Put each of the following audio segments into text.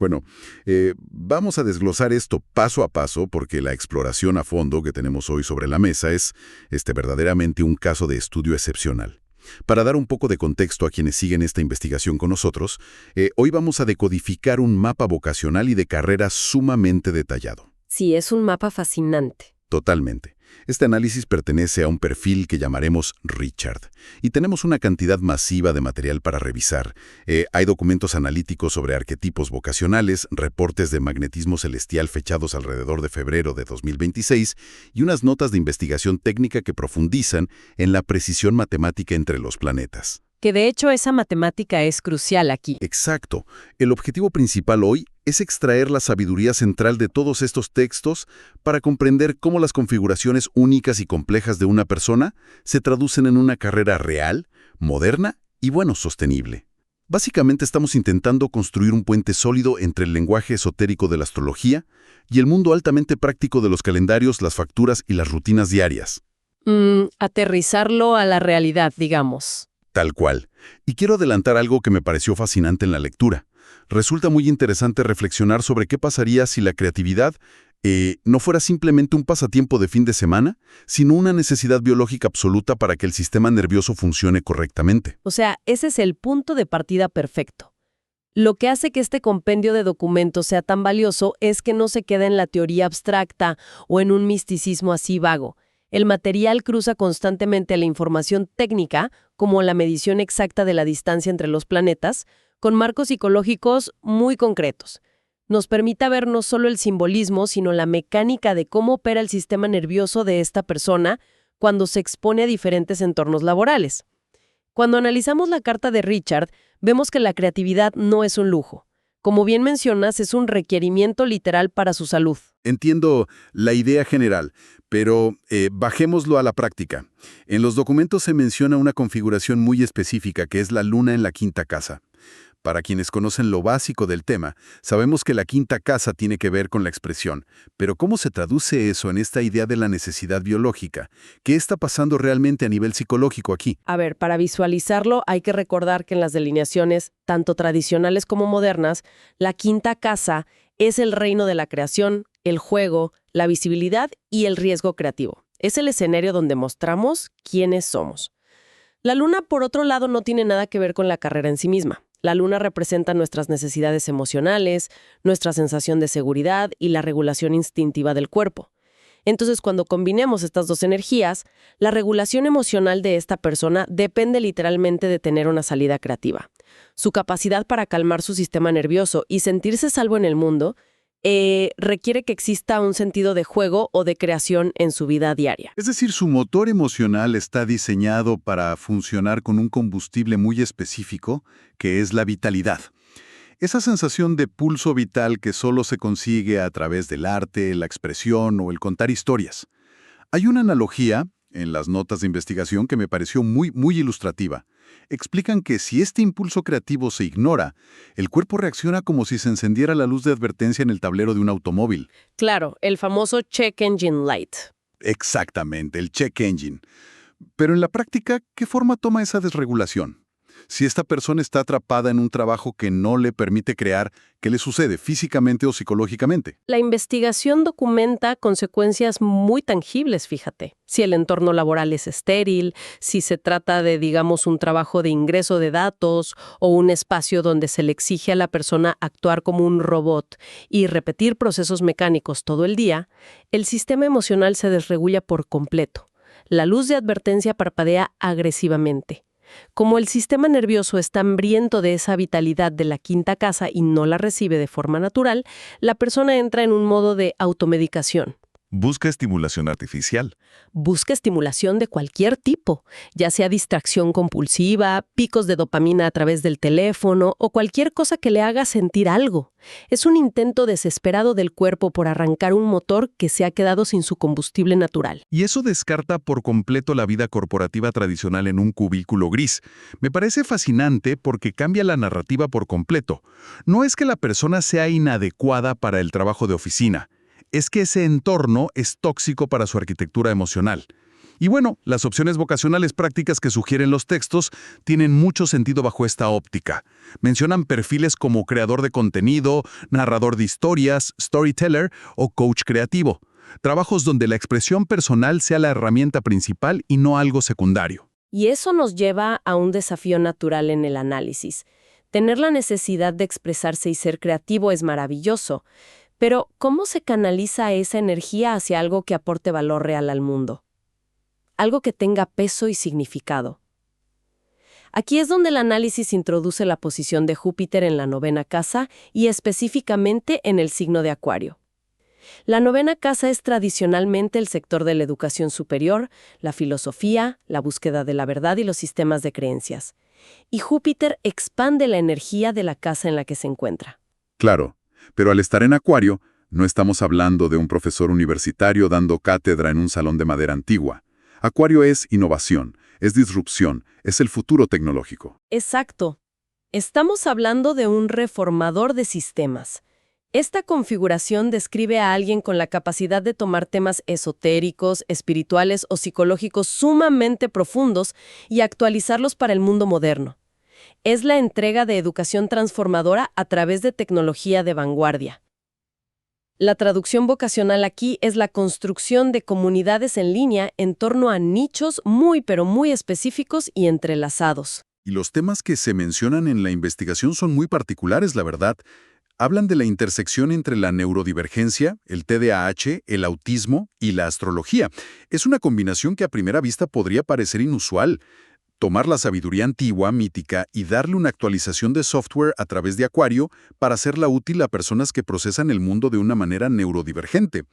Bueno, vamos a desglosar esto paso a paso porque la exploración a fondo que tenemos hoy sobre la mesa es verdaderamente un caso de estudio excepcional. Para dar un poco de contexto a quienes siguen esta investigación con nosotros, hoy vamos a decodificar un mapa vocacional y de carrera sumamente detallado. Sí, es un mapa fascinante. Totalmente. Este análisis pertenece a un perfil que llamaremos Richard, y tenemos una cantidad masiva de material para revisar. Hay documentos analíticos sobre arquetipos vocacionales, reportes de magnetismo celestial fechados alrededor de febrero de 2026 y unas notas de investigación técnica que profundizan en la precisión matemática entre los planetas. Que de hecho esa matemática es crucial aquí. Exacto. El objetivo principal hoy es extraer la sabiduría central de todos estos textos para comprender cómo las configuraciones únicas y complejas de una persona se traducen en una carrera real, moderna y, sostenible. Básicamente estamos intentando construir un puente sólido entre el lenguaje esotérico de la astrología y el mundo altamente práctico de los calendarios, las facturas y las rutinas diarias. Aterrizarlo a la realidad, digamos. Tal cual. Y quiero adelantar algo que me pareció fascinante en la lectura. Resulta muy interesante reflexionar sobre qué pasaría si la creatividad no fuera simplemente un pasatiempo de fin de semana, sino una necesidad biológica absoluta para que el sistema nervioso funcione correctamente. O sea, ese es el punto de partida perfecto. Lo que hace que este compendio de documentos sea tan valioso es que no se queda en la teoría abstracta o en un misticismo así vago. El material cruza constantemente la información técnica, como la medición exacta de la distancia entre los planetas, con marcos psicológicos muy concretos. Nos permite ver no solo el simbolismo, sino la mecánica de cómo opera el sistema nervioso de esta persona cuando se expone a diferentes entornos laborales. Cuando analizamos la carta de Richard, vemos que la creatividad no es un lujo. Como bien mencionas, es un requerimiento literal para su salud. Entiendo la idea general, pero bajémoslo a la práctica. En los documentos se menciona una configuración muy específica que es la luna en la quinta casa. Para quienes conocen lo básico del tema, sabemos que la quinta casa tiene que ver con la expresión, pero ¿cómo se traduce eso en esta idea de la necesidad biológica? ¿Qué está pasando realmente a nivel psicológico aquí? A ver, para visualizarlo hay que recordar que en las delineaciones, tanto tradicionales como modernas, la quinta casa es el reino de la creación, el juego, la visibilidad y el riesgo creativo. Es el escenario donde mostramos quiénes somos. La luna, por otro lado, no tiene nada que ver con la carrera en sí misma. La luna representa nuestras necesidades emocionales, nuestra sensación de seguridad y la regulación instintiva del cuerpo. Entonces, cuando combinemos estas dos energías, la regulación emocional de esta persona depende literalmente de tener una salida creativa. Su capacidad para calmar su sistema nervioso y sentirse salvo en el mundo requiere que exista un sentido de juego o de creación en su vida diaria. Es decir, su motor emocional está diseñado para funcionar con un combustible muy específico, que es la vitalidad. Esa sensación de pulso vital que solo se consigue a través del arte, la expresión o el contar historias. Hay una analogía en las notas de investigación que me pareció muy ilustrativa. Explican que si este impulso creativo se ignora, el cuerpo reacciona como si se encendiera la luz de advertencia en el tablero de un automóvil. Claro, el famoso check engine light. Exactamente, el check engine. Pero en la práctica, ¿qué forma toma esa desregulación? Si esta persona está atrapada en un trabajo que no le permite crear, ¿qué le sucede físicamente o psicológicamente? La investigación documenta consecuencias muy tangibles, fíjate. Si el entorno laboral es estéril, si se trata de, digamos, un trabajo de ingreso de datos o un espacio donde se le exige a la persona actuar como un robot y repetir procesos mecánicos todo el día, el sistema emocional se desregula por completo. La luz de advertencia parpadea agresivamente. Como el sistema nervioso está hambriento de esa vitalidad de la quinta casa y no la recibe de forma natural, la persona entra en un modo de automedicación. Busca estimulación artificial. Busca estimulación de cualquier tipo, ya sea distracción compulsiva, picos de dopamina a través del teléfono o cualquier cosa que le haga sentir algo. Es un intento desesperado del cuerpo por arrancar un motor que se ha quedado sin su combustible natural. Y eso descarta por completo la vida corporativa tradicional en un cubículo gris. Me parece fascinante porque cambia la narrativa por completo. No es que la persona sea inadecuada para el trabajo de oficina. Es que ese entorno es tóxico para su arquitectura emocional. Y bueno, las opciones vocacionales prácticas que sugieren los textos tienen mucho sentido bajo esta óptica. Mencionan perfiles como creador de contenido, narrador de historias, storyteller o coach creativo. Trabajos donde la expresión personal sea la herramienta principal y no algo secundario. Y eso nos lleva a un desafío natural en el análisis. Tener la necesidad de expresarse y ser creativo es maravilloso, pero ¿cómo se canaliza esa energía hacia algo que aporte valor real al mundo? Algo que tenga peso y significado. Aquí es donde el análisis introduce la posición de Júpiter en la 9ª casa y específicamente en el signo de Acuario. La 9ª casa es tradicionalmente el sector de la educación superior, la filosofía, la búsqueda de la verdad y los sistemas de creencias. Y Júpiter expande la energía de la casa en la que se encuentra. Claro, pero al estar en Acuario, no estamos hablando de un profesor universitario dando cátedra en un salón de madera antigua. Acuario es innovación, es disrupción, es el futuro tecnológico. Exacto. Estamos hablando de un reformador de sistemas. Esta configuración describe a alguien con la capacidad de tomar temas esotéricos, espirituales o psicológicos sumamente profundos y actualizarlos para el mundo moderno. Es la entrega de educación transformadora a través de tecnología de vanguardia. La traducción vocacional aquí es la construcción de comunidades en línea en torno a nichos pero muy específicos y entrelazados. Y los temas que se mencionan en la investigación son muy particulares, la verdad. Hablan de la intersección entre la neurodivergencia, el TDAH, el autismo y la astrología. Es una combinación que a primera vista podría parecer inusual. Tomar la sabiduría antigua, mítica, y darle una actualización de software a través de Acuario para hacerla útil a personas que procesan el mundo de una manera neurodivergente.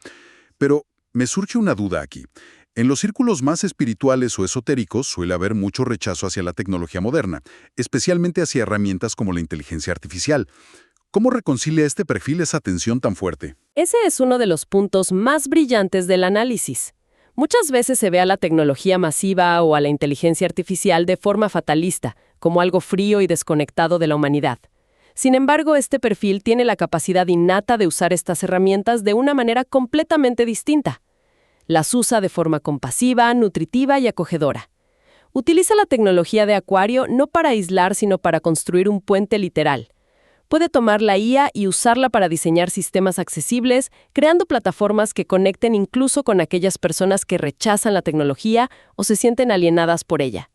Pero me surge una duda aquí. En los círculos más espirituales o esotéricos suele haber mucho rechazo hacia la tecnología moderna, especialmente hacia herramientas como la inteligencia artificial. ¿Cómo reconcilia este perfil esa tensión tan fuerte? Ese es uno de los puntos más brillantes del análisis. Muchas veces se ve a la tecnología masiva o a la inteligencia artificial de forma fatalista, como algo frío y desconectado de la humanidad. Sin embargo, este perfil tiene la capacidad innata de usar estas herramientas de una manera completamente distinta. Las usa de forma compasiva, nutritiva y acogedora. Utiliza la tecnología de Acuario no para aislar, sino para construir un puente literal. Puede tomar la IA y usarla para diseñar sistemas accesibles, creando plataformas que conecten incluso con aquellas personas que rechazan la tecnología o se sienten alienadas por ella.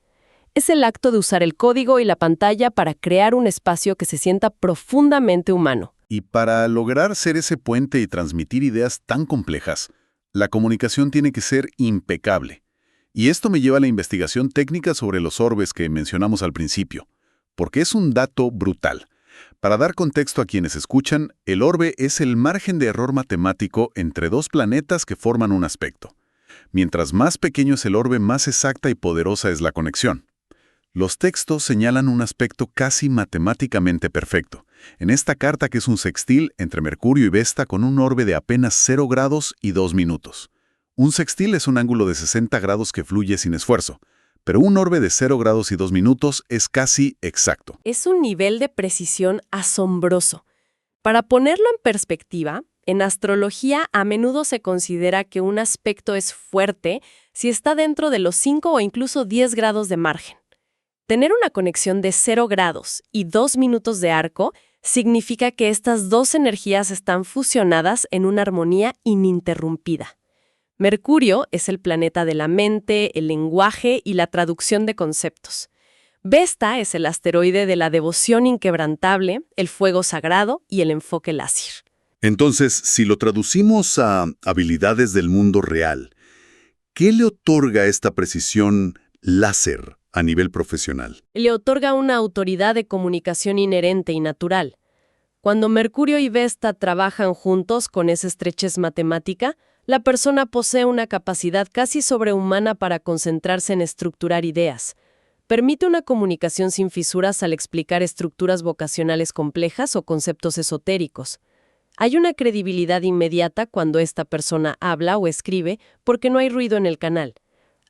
Es el acto de usar el código y la pantalla para crear un espacio que se sienta profundamente humano. Y para lograr ser ese puente y transmitir ideas tan complejas, la comunicación tiene que ser impecable. Y esto me lleva a la investigación técnica sobre los orbes que mencionamos al principio, porque es un dato brutal. Para dar contexto a quienes escuchan, el orbe es el margen de error matemático entre dos planetas que forman un aspecto. Mientras más pequeño es el orbe, más exacta y poderosa es la conexión. Los textos señalan un aspecto casi matemáticamente perfecto. En esta carta, que es un sextil entre Mercurio y Vesta con un orbe de apenas 0 grados y 2 minutos. Un sextil es un ángulo de 60 grados que fluye sin esfuerzo. Pero un orbe de 0 grados y 2 minutos es casi exacto. Es un nivel de precisión asombroso. Para ponerlo en perspectiva, en astrología a menudo se considera que un aspecto es fuerte si está dentro de los 5 o incluso 10 grados de margen. Tener una conexión de 0 grados y 2 minutos de arco significa que estas dos energías están fusionadas en una armonía ininterrumpida. Mercurio es el planeta de la mente, el lenguaje y la traducción de conceptos. Vesta es el asteroide de la devoción inquebrantable, el fuego sagrado y el enfoque láser. Entonces, si lo traducimos a habilidades del mundo real, ¿qué le otorga esta precisión láser a nivel profesional? Le otorga una autoridad de comunicación inherente y natural. Cuando Mercurio y Vesta trabajan juntos con esa estrechez matemática, la persona posee una capacidad casi sobrehumana para concentrarse en estructurar ideas. Permite una comunicación sin fisuras al explicar estructuras vocacionales complejas o conceptos esotéricos. Hay una credibilidad inmediata cuando esta persona habla o escribe porque no hay ruido en el canal.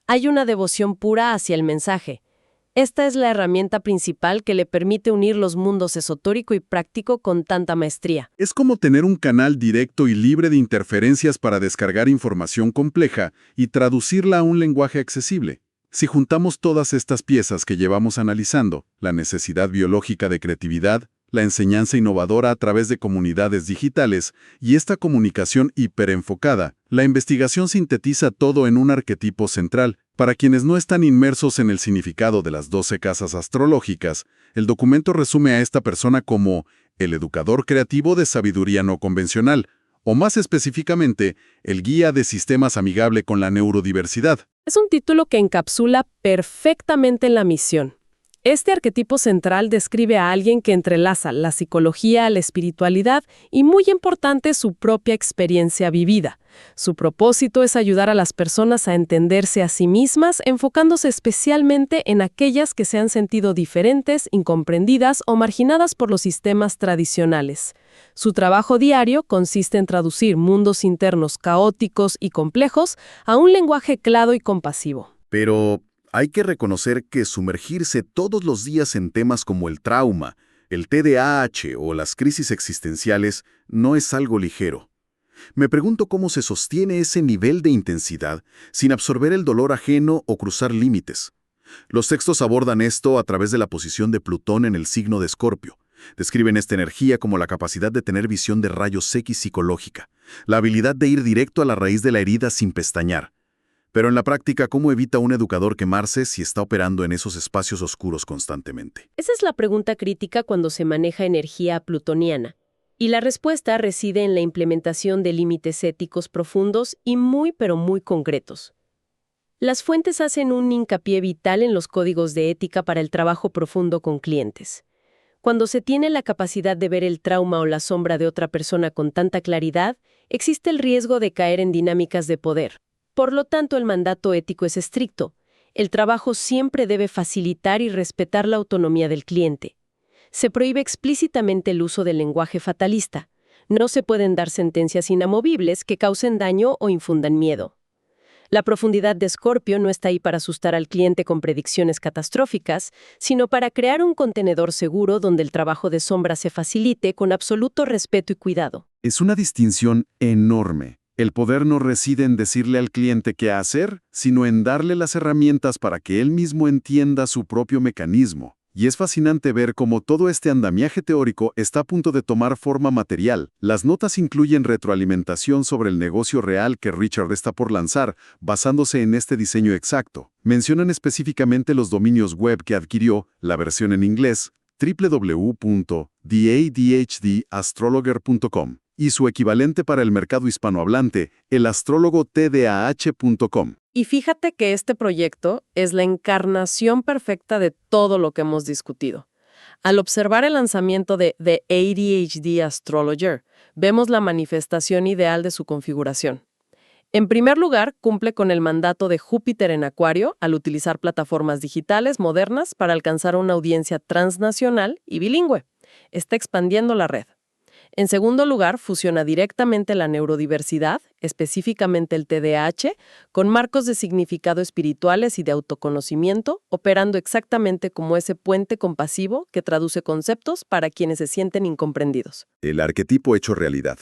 Hay una devoción pura hacia el mensaje. Esta es la herramienta principal que le permite unir los mundos esotérico y práctico con tanta maestría. Es como tener un canal directo y libre de interferencias para descargar información compleja y traducirla a un lenguaje accesible. Si juntamos todas estas piezas que llevamos analizando, la necesidad biológica de creatividad, la enseñanza innovadora a través de comunidades digitales y esta comunicación hiperenfocada, la investigación sintetiza todo en un arquetipo central. Para quienes no están inmersos en el significado de las 12 casas astrológicas, el documento resume a esta persona como el educador creativo de sabiduría no convencional, o más específicamente, el guía de sistemas amigable con la neurodiversidad. Es un título que encapsula perfectamente la misión. Este arquetipo central describe a alguien que entrelaza la psicología, la espiritualidad y, muy importante, su propia experiencia vivida. Su propósito es ayudar a las personas a entenderse a sí mismas, enfocándose especialmente en aquellas que se han sentido diferentes, incomprendidas o marginadas por los sistemas tradicionales. Su trabajo diario consiste en traducir mundos internos caóticos y complejos a un lenguaje claro y compasivo. Pero hay que reconocer que sumergirse todos los días en temas como el trauma, el TDAH o las crisis existenciales no es algo ligero. Me pregunto cómo se sostiene ese nivel de intensidad sin absorber el dolor ajeno o cruzar límites. Los textos abordan esto a través de la posición de Plutón en el signo de Escorpio. Describen esta energía como la capacidad de tener visión de rayos X psicológica, la habilidad de ir directo a la raíz de la herida sin pestañear. Pero en la práctica, ¿cómo evita un educador quemarse si está operando en esos espacios oscuros constantemente? Esa es la pregunta crítica cuando se maneja energía plutoniana. Y la respuesta reside en la implementación de límites éticos profundos y muy concretos. Las fuentes hacen un hincapié vital en los códigos de ética para el trabajo profundo con clientes. Cuando se tiene la capacidad de ver el trauma o la sombra de otra persona con tanta claridad, existe el riesgo de caer en dinámicas de poder. Por lo tanto, el mandato ético es estricto. El trabajo siempre debe facilitar y respetar la autonomía del cliente. Se prohíbe explícitamente el uso del lenguaje fatalista. No se pueden dar sentencias inamovibles que causen daño o infundan miedo. La profundidad de Escorpio no está ahí para asustar al cliente con predicciones catastróficas, sino para crear un contenedor seguro donde el trabajo de sombra se facilite con absoluto respeto y cuidado. Es una distinción enorme. El poder no reside en decirle al cliente qué hacer, sino en darle las herramientas para que él mismo entienda su propio mecanismo. Y es fascinante ver cómo todo este andamiaje teórico está a punto de tomar forma material. Las notas incluyen retroalimentación sobre el negocio real que Richard está por lanzar, basándose en este diseño exacto. Mencionan específicamente los dominios web que adquirió, la versión en inglés, www.theadhdastrologer.com. y su equivalente para el mercado hispanohablante, el astrólogo tdah.com. Y fíjate que este proyecto es la encarnación perfecta de todo lo que hemos discutido. Al observar el lanzamiento de The ADHD Astrologer, vemos la manifestación ideal de su configuración. En primer lugar, cumple con el mandato de Júpiter en Acuario al utilizar plataformas digitales modernas para alcanzar una audiencia transnacional y bilingüe. Está expandiendo la red. En segundo lugar, fusiona directamente la neurodiversidad, específicamente el TDAH, con marcos de significado espirituales y de autoconocimiento, operando exactamente como ese puente compasivo que traduce conceptos para quienes se sienten incomprendidos. El arquetipo hecho realidad.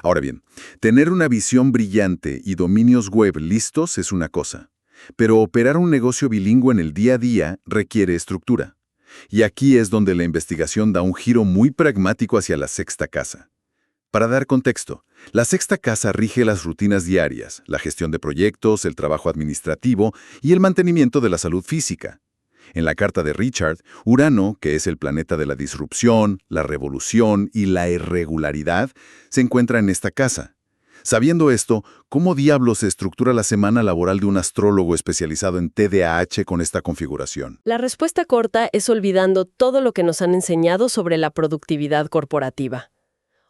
Ahora bien, tener una visión brillante y dominios web listos es una cosa, pero operar un negocio bilingüe en el día a día requiere estructura. Y aquí es donde la investigación da un giro muy pragmático hacia la sexta casa. Para dar contexto, la sexta casa rige las rutinas diarias, la gestión de proyectos, el trabajo administrativo y el mantenimiento de la salud física. En la carta de Richard, Urano, que es el planeta de la disrupción, la revolución y la irregularidad, se encuentra en esta casa. Sabiendo esto, ¿cómo diablos se estructura la semana laboral de un astrólogo especializado en TDAH con esta configuración? La respuesta corta es olvidando todo lo que nos han enseñado sobre la productividad corporativa.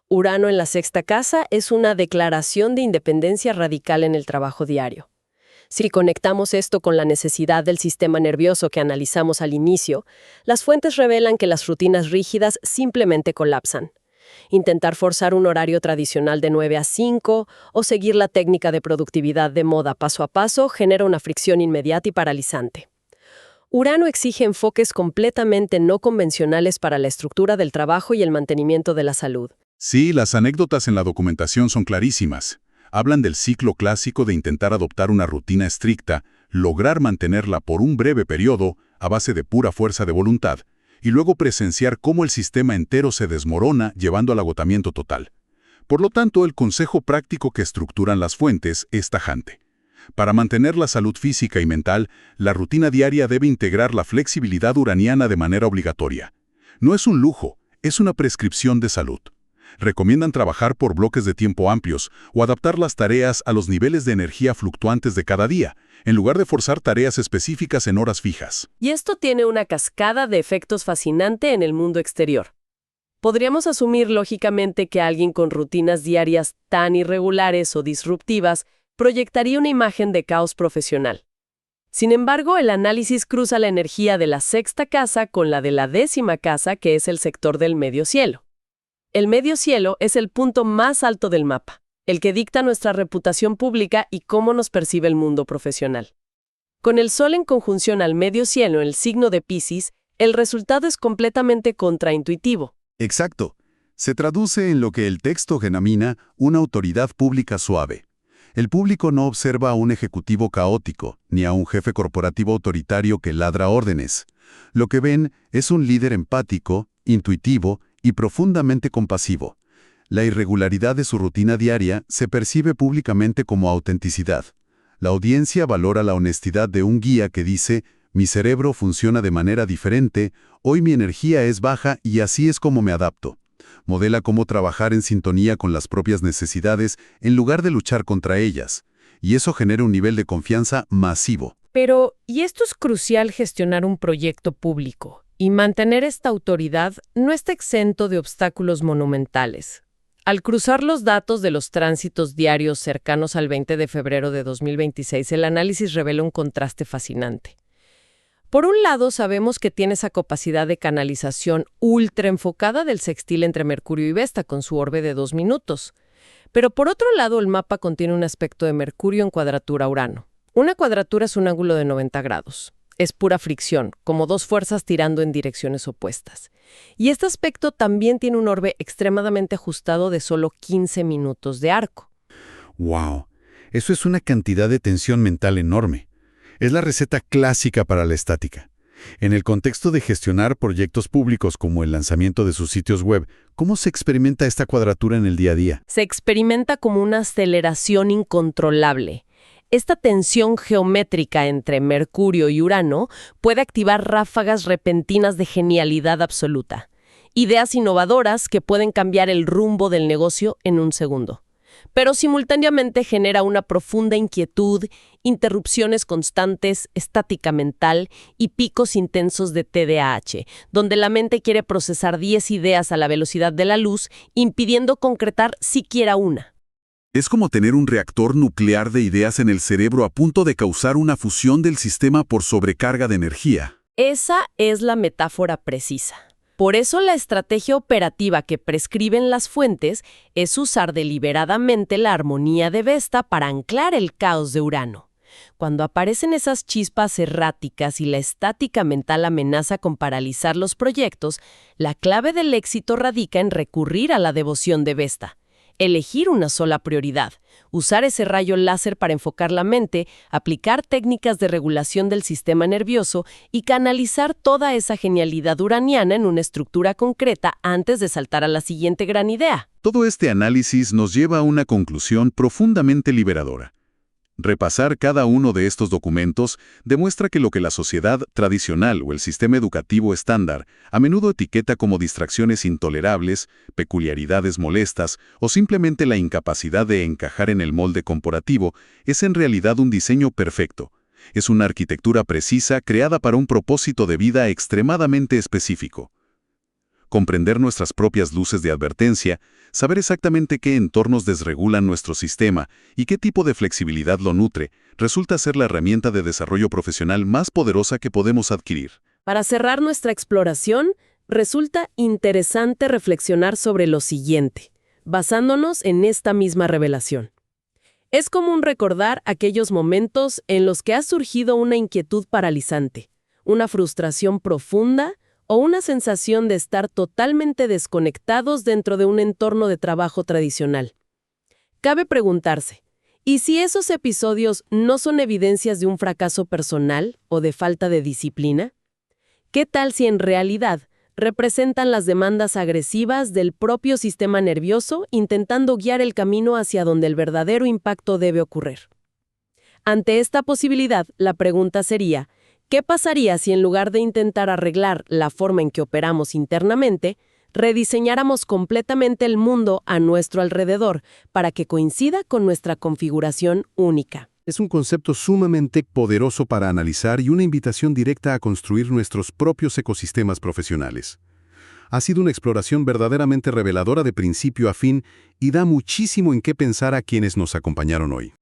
Urano en la sexta casa es una declaración de independencia radical en el trabajo diario. Si conectamos esto con la necesidad del sistema nervioso que analizamos al inicio, las fuentes revelan que las rutinas rígidas simplemente colapsan. Intentar forzar un horario tradicional de 9 a 5 o seguir la técnica de productividad de moda paso a paso genera una fricción inmediata y paralizante. Urano exige enfoques completamente no convencionales para la estructura del trabajo y el mantenimiento de la salud. Sí, las anécdotas en la documentación son clarísimas. Hablan del ciclo clásico de intentar adoptar una rutina estricta, lograr mantenerla por un breve periodo a base de pura fuerza de voluntad, y luego presenciar cómo el sistema entero se desmorona llevando al agotamiento total. Por lo tanto, el consejo práctico que estructuran las fuentes es tajante. Para mantener la salud física y mental, la rutina diaria debe integrar la flexibilidad uraniana de manera obligatoria. No es un lujo, es una prescripción de salud. Recomiendan trabajar por bloques de tiempo amplios o adaptar las tareas a los niveles de energía fluctuantes de cada día, en lugar de forzar tareas específicas en horas fijas. Y esto tiene una cascada de efectos fascinante en el mundo exterior. Podríamos asumir lógicamente que alguien con rutinas diarias tan irregulares o disruptivas proyectaría una imagen de caos profesional. Sin embargo, el análisis cruza la energía de la sexta casa con la de la 10ª casa, que es el sector del medio cielo. El medio cielo es el punto más alto del mapa, el que dicta nuestra reputación pública y cómo nos percibe el mundo profesional. Con el Sol en conjunción al medio cielo en el signo de Piscis, el resultado es completamente contraintuitivo. Exacto. Se traduce en lo que el texto denomina una autoridad pública suave. El público no observa a un ejecutivo caótico, ni a un jefe corporativo autoritario que ladra órdenes. Lo que ven es un líder empático, intuitivo y profundamente compasivo. La irregularidad de su rutina diaria se percibe públicamente como autenticidad. La audiencia valora la honestidad de un guía que dice: mi cerebro funciona de manera diferente, hoy mi energía es baja y así es como me adapto. Modela cómo trabajar en sintonía con las propias necesidades en lugar de luchar contra ellas. Y eso genera un nivel de confianza masivo. Pero, y esto es crucial, gestionar un proyecto público y mantener esta autoridad no está exento de obstáculos monumentales. Al cruzar los datos de los tránsitos diarios cercanos al 20 de febrero de 2026, el análisis revela un contraste fascinante. Por un lado, sabemos que tiene esa capacidad de canalización ultra enfocada del sextil entre Mercurio y Vesta con su orbe de 2 minutos. Pero por otro lado, el mapa contiene un aspecto de Mercurio en cuadratura a Urano. Una cuadratura es un ángulo de 90 grados. Es pura fricción, como dos fuerzas tirando en direcciones opuestas. Y este aspecto también tiene un orbe extremadamente ajustado de solo 15 minutos de arco. ¡Wow! Eso es una cantidad de tensión mental enorme. Es la receta clásica para la estática. En el contexto de gestionar proyectos públicos como el lanzamiento de sus sitios web, ¿cómo se experimenta esta cuadratura en el día a día? Se experimenta como una aceleración incontrolable. Esta tensión geométrica entre Mercurio y Urano puede activar ráfagas repentinas de genialidad absoluta. Ideas innovadoras que pueden cambiar el rumbo del negocio en un segundo. Pero simultáneamente genera una profunda inquietud, interrupciones constantes, estática mental y picos intensos de TDAH, donde la mente quiere procesar 10 ideas a la velocidad de la luz, impidiendo concretar siquiera una. Es como tener un reactor nuclear de ideas en el cerebro a punto de causar una fusión del sistema por sobrecarga de energía. Esa es la metáfora precisa. Por eso la estrategia operativa que prescriben las fuentes es usar deliberadamente la armonía de Vesta para anclar el caos de Urano. Cuando aparecen esas chispas erráticas y la estática mental amenaza con paralizar los proyectos, la clave del éxito radica en recurrir a la devoción de Vesta. Elegir una sola prioridad, usar ese rayo láser para enfocar la mente, aplicar técnicas de regulación del sistema nervioso y canalizar toda esa genialidad uraniana en una estructura concreta antes de saltar a la siguiente gran idea. Todo este análisis nos lleva a una conclusión profundamente liberadora. Repasar cada uno de estos documentos demuestra que lo que la sociedad tradicional o el sistema educativo estándar a menudo etiqueta como distracciones intolerables, peculiaridades molestas o simplemente la incapacidad de encajar en el molde corporativo es en realidad un diseño perfecto. Es una arquitectura precisa creada para un propósito de vida extremadamente específico. Comprender nuestras propias luces de advertencia, saber exactamente qué entornos desregulan nuestro sistema y qué tipo de flexibilidad lo nutre, resulta ser la herramienta de desarrollo profesional más poderosa que podemos adquirir. Para cerrar nuestra exploración, resulta interesante reflexionar sobre lo siguiente, basándonos en esta misma revelación. Es común recordar aquellos momentos en los que ha surgido una inquietud paralizante, una frustración profunda o una sensación de estar totalmente desconectados dentro de un entorno de trabajo tradicional. Cabe preguntarse, ¿y si esos episodios no son evidencias de un fracaso personal o de falta de disciplina? ¿Qué tal si en realidad representan las demandas agresivas del propio sistema nervioso intentando guiar el camino hacia donde el verdadero impacto debe ocurrir? Ante esta posibilidad, la pregunta sería, ¿qué pasaría si en lugar de intentar arreglar la forma en que operamos internamente, rediseñáramos completamente el mundo a nuestro alrededor para que coincida con nuestra configuración única? Es un concepto sumamente poderoso para analizar y una invitación directa a construir nuestros propios ecosistemas profesionales. Ha sido una exploración verdaderamente reveladora de principio a fin y da muchísimo en qué pensar a quienes nos acompañaron hoy.